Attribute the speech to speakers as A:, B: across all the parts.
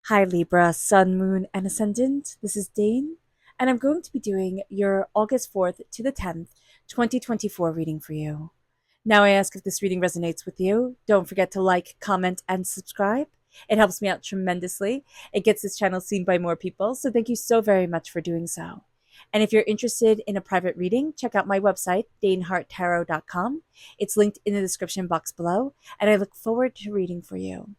A: Hi Libra, Sun, Moon, and Ascendant. This is Dane, and I'm going to be doing your August 4th to the 10th, 2024 reading for you. Now I ask if this reading resonates with you. Don't forget to like, comment, and subscribe. It helps me out tremendously. It gets this channel seen by more people, so thank you so very much for doing so. And if you're interested in a private reading, check out my website, daneharttarot.com. It's linked in the description box below, and I look forward to reading for you.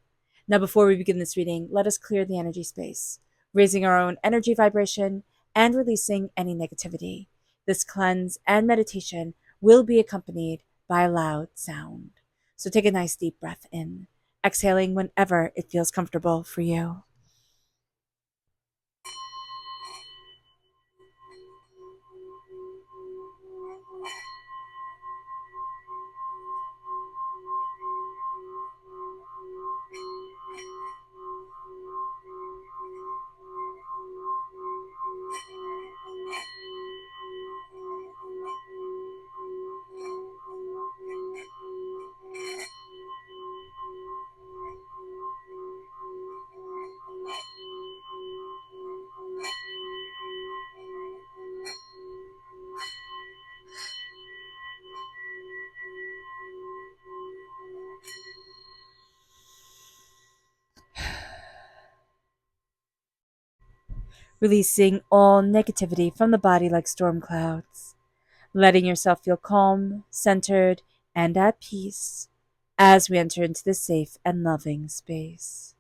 A: Now, before we begin this reading, let us clear the energy space, raising our own energy vibration and releasing any negativity. This cleanse and meditation will be accompanied by a loud sound. So take a nice deep breath in, exhaling whenever it feels comfortable for you. Releasing all negativity from the body like storm clouds, letting yourself feel calm, centered, and at peace as we enter into this safe and loving space.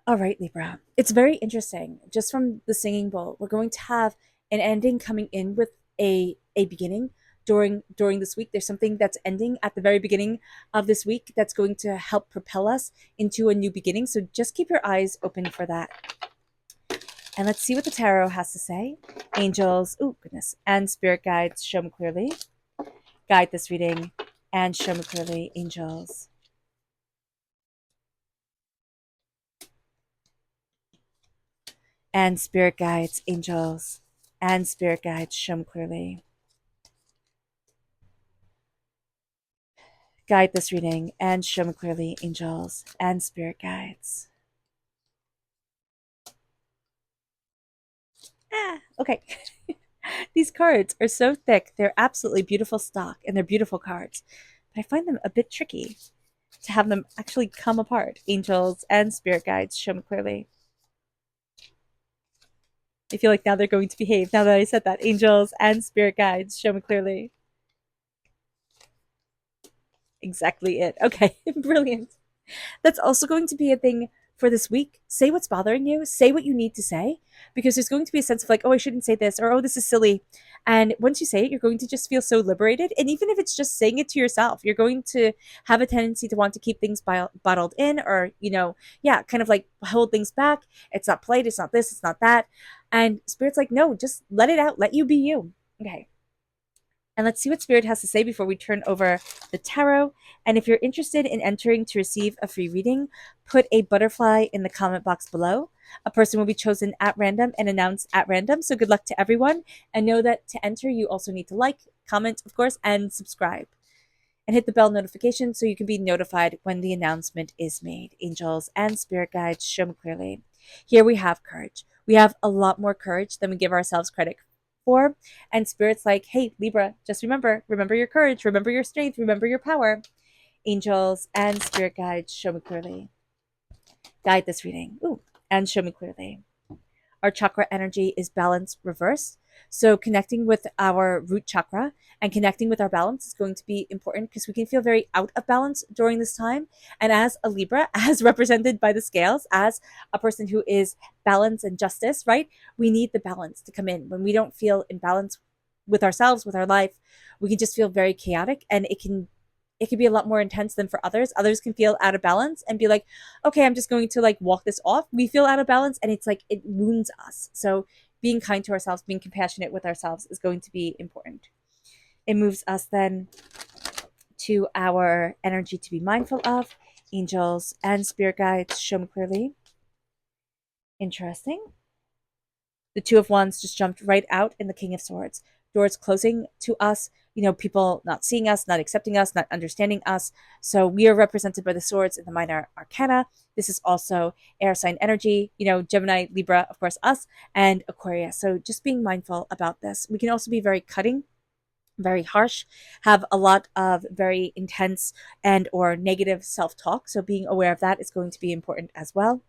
A: All right, Libra. It's very interesting. Just from the singing bowl, we're going to have an ending coming in with a beginning during this week. There's something that's ending at the very beginning of this week that's going to help propel us into a new beginning. So just keep your eyes open for that. And let's see what the tarot has to say. Angels, oh goodness, and spirit guides, show me clearly. Guide this reading and show me clearly, angels. And spirit guides, angels, and spirit guides, show me clearly. Guide this reading and show me clearly, angels and spirit guides. Okay. These cards are so thick. They're absolutely beautiful stock and they're beautiful cards. But I find them a bit tricky to have them actually come apart. Angels and spirit guides, show me clearly. I feel like now they're going to behave now that I said that. Angels and spirit guides, show me clearly. Exactly it. Okay, brilliant. That's also going to be a thing for this week. Say what's bothering you, say what you need to say, because there's going to be a sense of like, oh, I shouldn't say this, or oh, this is silly. And once you say it, you're going to just feel so liberated. And even if it's just saying it to yourself, you're going to have a tendency to want to keep things bottled in, or, yeah, kind of like hold things back. It's not polite, it's not this, it's not that. And Spirit's like, no, just let it out, let you be you. Okay. And let's see what Spirit has to say before we turn over the tarot. And if you're interested in entering to receive a free reading, put a butterfly in the comment box below. A person will be chosen at random and announced at random. So good luck to everyone. And know that to enter, you also need to like, comment, of course, and subscribe. And hit the bell notification so you can be notified when the announcement is made. Angels and spirit guides, show me clearly. Here we have courage. We have a lot more courage than we give ourselves credit for. And Spirit's like, hey, Libra, just remember your courage, remember your strength, remember your power. Angels and spirit guides, show me clearly. Guide this reading. Ooh, and show me clearly. Our chakra energy is balance reversed. So connecting with our root chakra and connecting with our balance is going to be important because we can feel very out of balance during this time. And as a Libra, as represented by the scales, as a person who is balance and justice, right? We need the balance to come in. When we don't feel in balance with ourselves, with our life, we can just feel very chaotic, and it can be a lot more intense than for others. Others can feel out of balance and be like, okay, I'm just going to like walk this off. We feel out of balance and it's like it wounds us. So being kind to ourselves, being compassionate with ourselves is going to be important. It moves us then to our energy to be mindful of. Angels and spirit guides, show me clearly. Interesting. The Two of Wands just jumped right out in the King of Swords. Doors closing to us, people not seeing us, not accepting us, not understanding us. So we are represented by the swords in the minor arcana. This is also air sign energy, Gemini, Libra, of course, us, and Aquarius. So just being mindful about this. We can also be very cutting, very harsh, have a lot of very intense and or negative self-talk. So being aware of that is going to be important as well.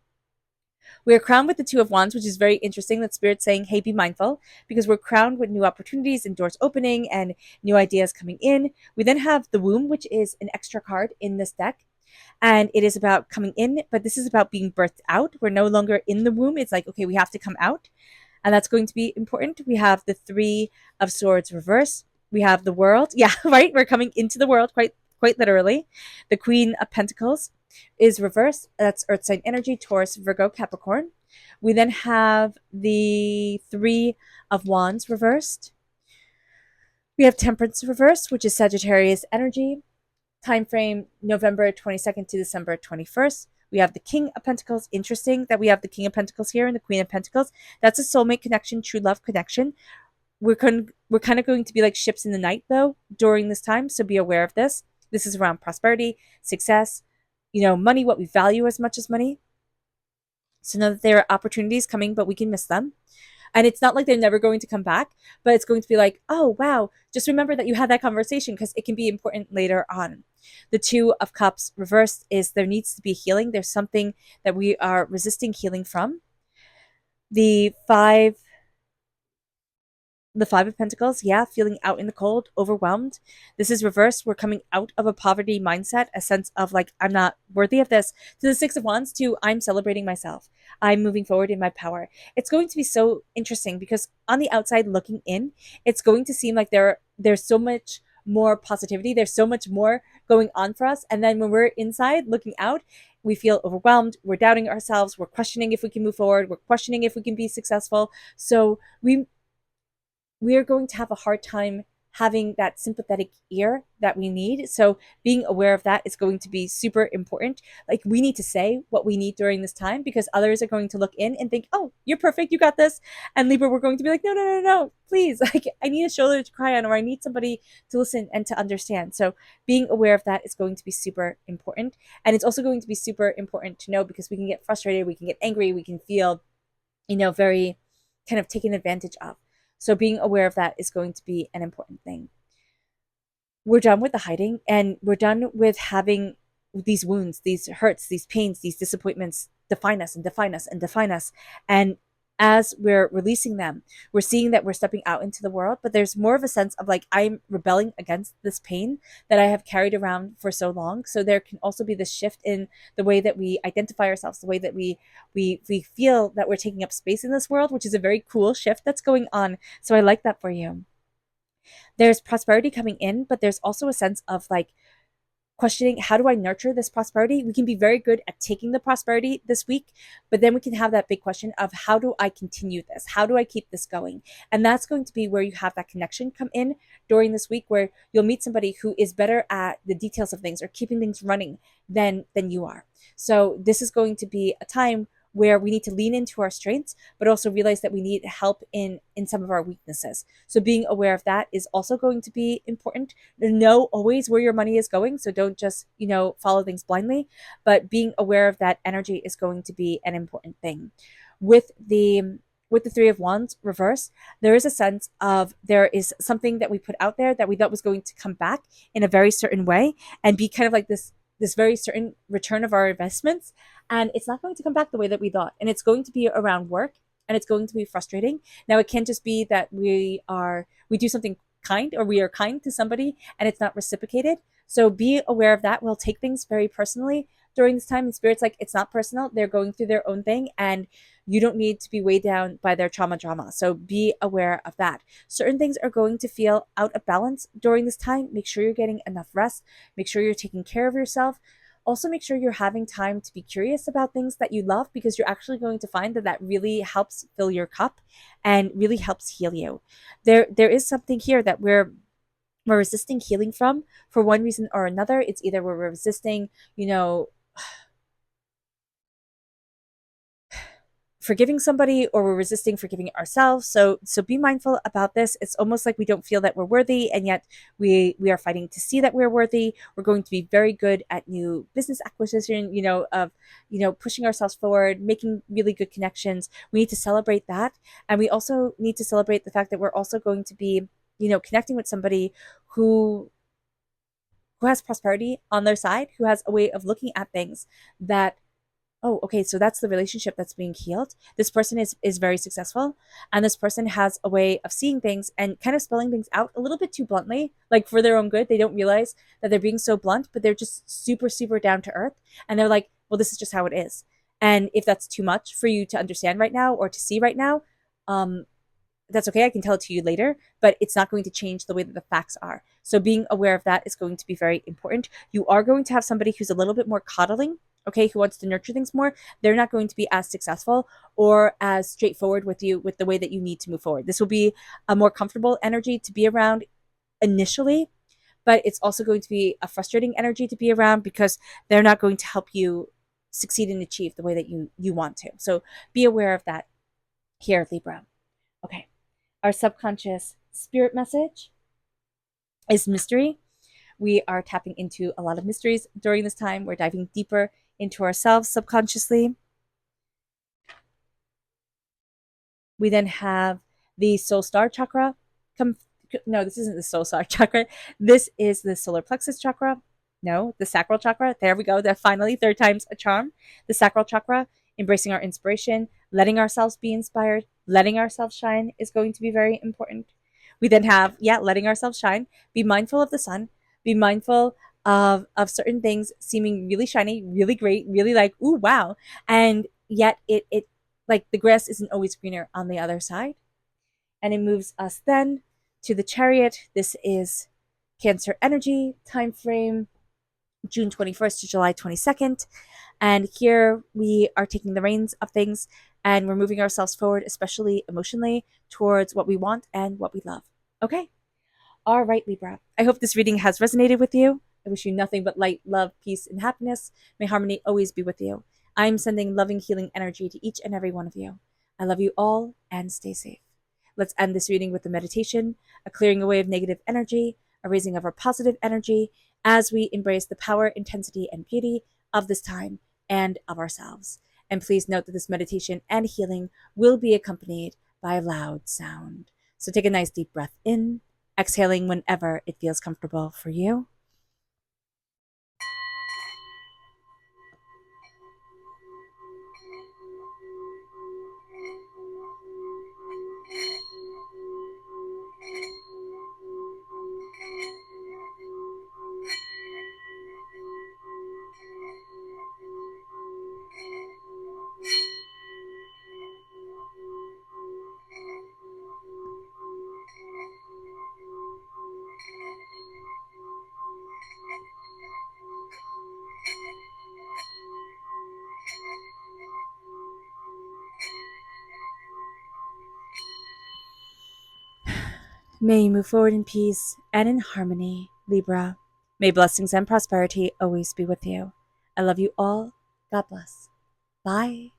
A: We are crowned with the Two of Wands, which is very interesting that Spirit's saying, hey, be mindful, because we're crowned with new opportunities and doors opening and new ideas coming in. We then have the Womb, which is an extra card in this deck. And it is about coming in, but this is about being birthed out. We're no longer in the womb. It's like, okay, we have to come out. And that's going to be important. We have the Three of Swords reverse. We have the World. Yeah, right? We're coming into the world quite literally. The Queen of Pentacles is reversed. That's Earth sign energy, Taurus, Virgo, Capricorn. We then have the Three of Wands reversed. We have Temperance reversed, which is Sagittarius energy. Time frame November 22nd to December 21st. We have the King of Pentacles. Interesting that we have the King of Pentacles here and the Queen of Pentacles. That's a soulmate connection, true love connection. We're kind of going to be like ships in the night, though, during this time. So be aware of this. This is around prosperity, success, money, what we value as much as money. So know that there are opportunities coming, but we can miss them. And it's not like they're never going to come back, but it's going to be like, oh, wow, just remember that you had that conversation because it can be important later on. The Two of Cups reversed is there needs to be healing. There's something that we are resisting healing from. The Five of Pentacles, yeah, feeling out in the cold, overwhelmed. This is reversed. We're coming out of a poverty mindset, a sense of like, I'm not worthy of this. To the Six of Wands, to I'm celebrating myself. I'm moving forward in my power. It's going to be so interesting because on the outside looking in, it's going to seem like there's so much more positivity. There's so much more going on for us. And then when we're inside looking out, we feel overwhelmed. We're doubting ourselves. We're questioning if we can move forward. We're questioning if we can be successful. So we are going to have a hard time having that sympathetic ear that we need. So being aware of that is going to be super important. Like we need to say what we need during this time because others are going to look in and think, oh, you're perfect. You got this. And Libra, we're going to be like, no, please. Like I need a shoulder to cry on, or I need somebody to listen and to understand. So being aware of that is going to be super important. And it's also going to be super important to know because we can get frustrated. We can get angry. We can feel, very kind of taken advantage of. So being aware of that is going to be an important thing. We're done with the hiding and we're done with having these wounds, these hurts, these pains, these disappointments define us and define us and define us. And as we're releasing them, we're seeing that we're stepping out into the world, but there's more of a sense of like, I'm rebelling against this pain that I have carried around for so long. So there can also be this shift in the way that we identify ourselves, the way that we feel that we're taking up space in this world, which is a very cool shift that's going on. So I like that for you. There's prosperity coming in, but there's also a sense of like, questioning how do I nurture this prosperity? We can be very good at taking the prosperity this week, but then we can have that big question of how do I continue this? How do I keep this going? And that's going to be where you have that connection come in during this week where you'll meet somebody who is better at the details of things or keeping things running than you are. So this is going to be a time where we need to lean into our strengths, but also realize that we need help in some of our weaknesses. So being aware of that is also going to be important. Know always where your money is going. So don't just, follow things blindly, but being aware of that energy is going to be an important thing. With the Three of Wands reverse, there is a sense of there is something that we put out there that we thought was going to come back in a very certain way and be kind of like this very certain return of our investments, and it's not going to come back the way that we thought, and it's going to be around work, and it's going to be frustrating. Now it can't just be that we do something kind or we are kind to somebody and it's not reciprocated. So be aware of that. We'll take things very personally during this time, and Spirit's like, it's not personal. They're going through their own thing and you don't need to be weighed down by their trauma drama. So be aware of that. Certain things are going to feel out of balance during this time. Make sure you're getting enough rest. Make sure you're taking care of yourself. Also, make sure you're having time to be curious about things that you love, because you're actually going to find that that really helps fill your cup and really helps heal you. There is something here that we're resisting healing from for one reason or another. It's either we're resisting, forgiving somebody or we're resisting forgiving ourselves. So be mindful about this. It's almost like we don't feel that we're worthy, and yet we are fighting to see that we're worthy. We're going to be very good at new business acquisition, of pushing ourselves forward, making really good connections. We need to celebrate that, and we also need to celebrate the fact that we're also going to be connecting with somebody who has prosperity on their side, who has a way of looking at things that, oh, okay, so that's the relationship that's being healed. This person is very successful, and this person has a way of seeing things and kind of spelling things out a little bit too bluntly, like for their own good. They don't realize that they're being so blunt, but they're just super, super down to earth. And they're like, well, this is just how it is. And if that's too much for you to understand right now or to see right now, um, that's okay. I can tell it to you later, but it's not going to change the way that the facts are. So being aware of that is going to be very important. You are going to have somebody who's a little bit more coddling, okay, who wants to nurture things more. They're not going to be as successful or as straightforward with you with the way that you need to move forward. This will be a more comfortable energy to be around initially, but it's also going to be a frustrating energy to be around because they're not going to help you succeed and achieve the way that you want to. So be aware of that here, Libra. Okay. Our subconscious spirit message is mystery. We are tapping into a lot of mysteries during this time. We're diving deeper into ourselves subconsciously. We then have the soul star chakra. No, this isn't the soul star chakra. This is the solar plexus chakra. No, the sacral chakra. There we go. That finally, third time's a charm. The sacral chakra, embracing our inspiration, letting ourselves be inspired, letting ourselves shine is going to be very important. We then have, letting ourselves shine. Be mindful of the sun. Be mindful of certain things seeming really shiny, really great, really like, ooh, wow. And yet it like the grass isn't always greener on the other side. And it moves us then to the chariot. This is Cancer energy, time frame June 21st to July 22nd. And here we are taking the reins of things and we're moving ourselves forward, especially emotionally, towards what we want and what we love. Okay. All right, Libra. I hope this reading has resonated with you. I wish you nothing but light, love, peace, and happiness. May harmony always be with you. I'm sending loving, healing energy to each and every one of you. I love you all and stay safe. Let's end this reading with a meditation, a clearing away of negative energy, a raising of our positive energy as we embrace the power, intensity, and beauty of this time and of ourselves. And please note that this meditation and healing will be accompanied by a loud sound. So take a nice deep breath in, exhaling whenever it feels comfortable for you. May you move forward in peace and in harmony, Libra. May blessings and prosperity always be with you. I love you all. God bless. Bye.